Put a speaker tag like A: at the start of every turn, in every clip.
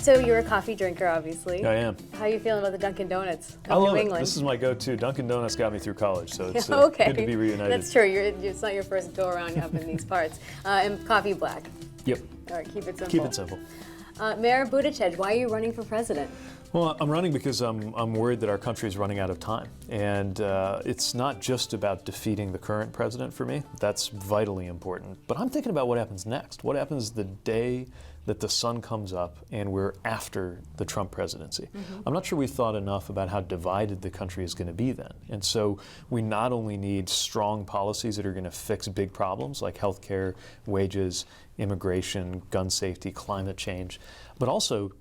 A: So you're a coffee drinker, obviously.
B: I am.
A: How are you feeling about the Dunkin' Donuts
B: I
A: of
B: love
A: New
B: it.
A: England?
B: This is my go-to. Dunkin' Donuts got me through college, so it's
A: Okay.
B: good to be reunited.
A: That's true. It's not your first go around up in these parts. And coffee black.
B: Yep.
A: All right, keep it simple.
B: Keep it simple.
A: Mayor Buttigieg, why are you running for president?
B: Well, I'm running because I'm worried that our country is running out of time. And it's not just about defeating the current president for me. That's vitally important. But I'm thinking about what happens next. What happens the day that the sun comes up and we're after the Trump presidency? Mm-hmm. I'm not sure we've thought enough about how divided the country is going to be then. And so we not only need strong policies that are going to fix big problems like healthcare, wages, immigration, gun safety, climate change, but also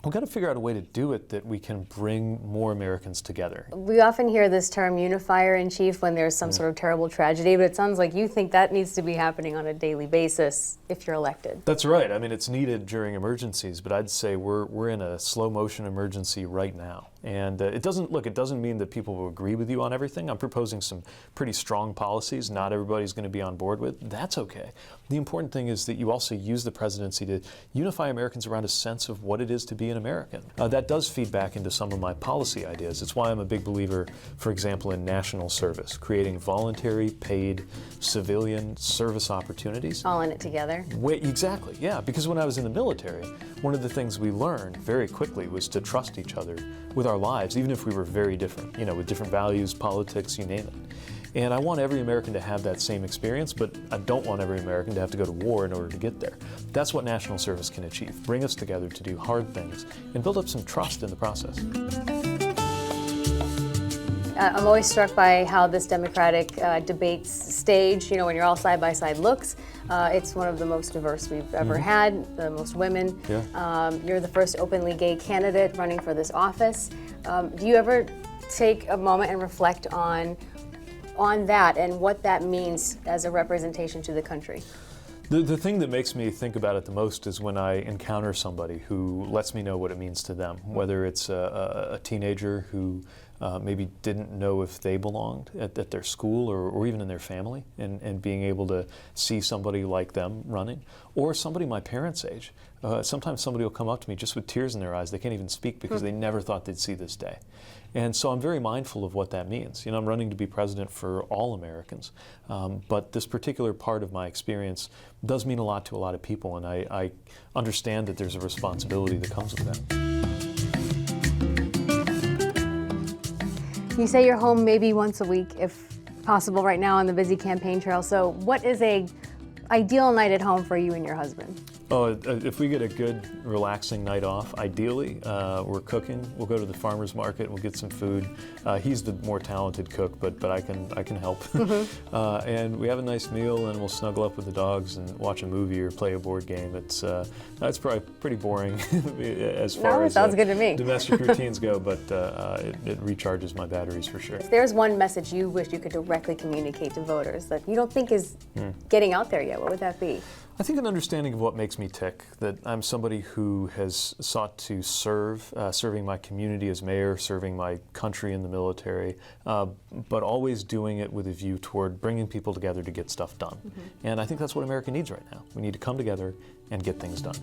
B: we've got to figure out a way to do it that we can bring more Americans together.
A: We often hear this term unifier in chief when there's some sort of terrible tragedy, but it sounds like you think that needs to be happening on a daily basis if you're elected.
B: That's right. I mean, it's needed during emergencies, but I'd say we're in a slow motion emergency right now. And it doesn't mean that people will agree with you on everything. I'm proposing some pretty strong policies not everybody's going to be on board with. That's okay. The important thing is that you also use the presidency to unify Americans around a sense of what it is to be an American. That does feed back into some of my policy ideas. It's why I'm a big believer, for example, in national service, creating voluntary, paid, civilian service opportunities.
A: All in it together.
B: Exactly, yeah, because when I was in the military, one of the things we learned very quickly was to trust each other with our lives, even if we were very different, with different values, politics, you name it. And I want every American to have that same experience, but I don't want every American to have to go to war in order to get there. That's what national service can achieve, bring us together to do hard things and build up some trust in the process.
A: I'm always struck by how this Democratic debate stage, when you're all side by side looks. It's one of the most diverse we've ever had, the most women.
B: Yeah.
A: You're the first openly gay candidate running for this office. Do you ever take a moment and reflect on that and what that means as a representation to the country?
B: The thing that makes me think about it the most is when I encounter somebody who lets me know what it means to them, whether it's a teenager who maybe didn't know if they belonged at their school or even in their family, and being able to see somebody like them running, or somebody my parents' age. Sometimes somebody will come up to me just with tears in their eyes. They can't even speak because they never thought they'd see this day. And so I'm very mindful of what that means. I'm running to be president for all Americans, but this particular part of my experience does mean a lot to a lot of people, and I understand that there's a responsibility that comes with that.
A: You say you're home maybe once a week, if possible, right now on the busy campaign trail. So what is a ideal night at home for you and your husband?
B: Oh, if we get a good, relaxing night off, ideally, we're cooking. We'll go to the farmer's market. We'll get some food. He's the more talented cook, but I can help. Mm-hmm. And we have a nice meal, and we'll snuggle up with the dogs and watch a movie or play a board game. It's probably pretty boring as far as
A: sounds good to me.
B: Domestic routines go, but it recharges my batteries for sure.
A: If there's one message you wish you could directly communicate to voters that you don't think is getting out there yet, what would that be?
B: I think an understanding of what makes me tick, that I'm somebody who has sought to serve, serving my community as mayor, serving my country in the military, but always doing it with a view toward bringing people together to get stuff done. Mm-hmm. And I think that's what America needs right now. We need to come together and get things done.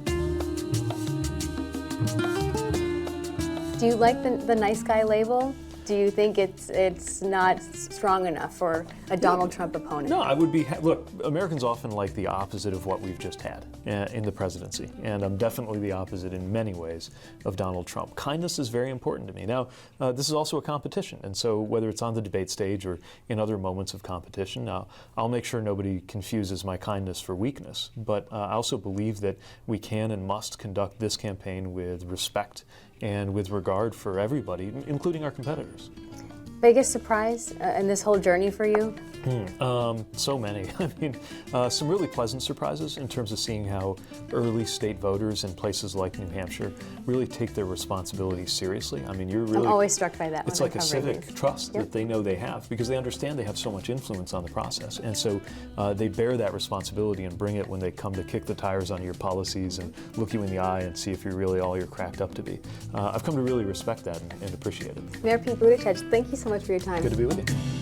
A: Do you like the nice guy label? Do you think it's not strong enough for a Donald Trump opponent?
B: No, I would be. Look, Americans often like the opposite of what we've just had in the presidency, and I'm definitely the opposite in many ways of Donald Trump. Kindness is very important to me. Now, this is also a competition, and so whether it's on the debate stage or in other moments of competition, I'll make sure nobody confuses my kindness for weakness. But I also believe that we can and must conduct this campaign with respect and with regard for everybody, including our competitors.
A: Biggest surprise in this whole journey for you?
B: So many. I mean, some really pleasant surprises in terms of seeing how early state voters in places like New Hampshire really take their responsibilities seriously. I mean, I'm
A: always struck by that.
B: It's like a civic trust that they know they have, because they understand they have so much influence on the process. And so they bear that responsibility and bring it when they come to kick the tires on your policies and look you in the eye and see if you're really all you're cracked up to be. I've come to really respect that and appreciate it.
A: Mayor Pete Buttigieg, thank you so much for your time.
B: Good to be with you.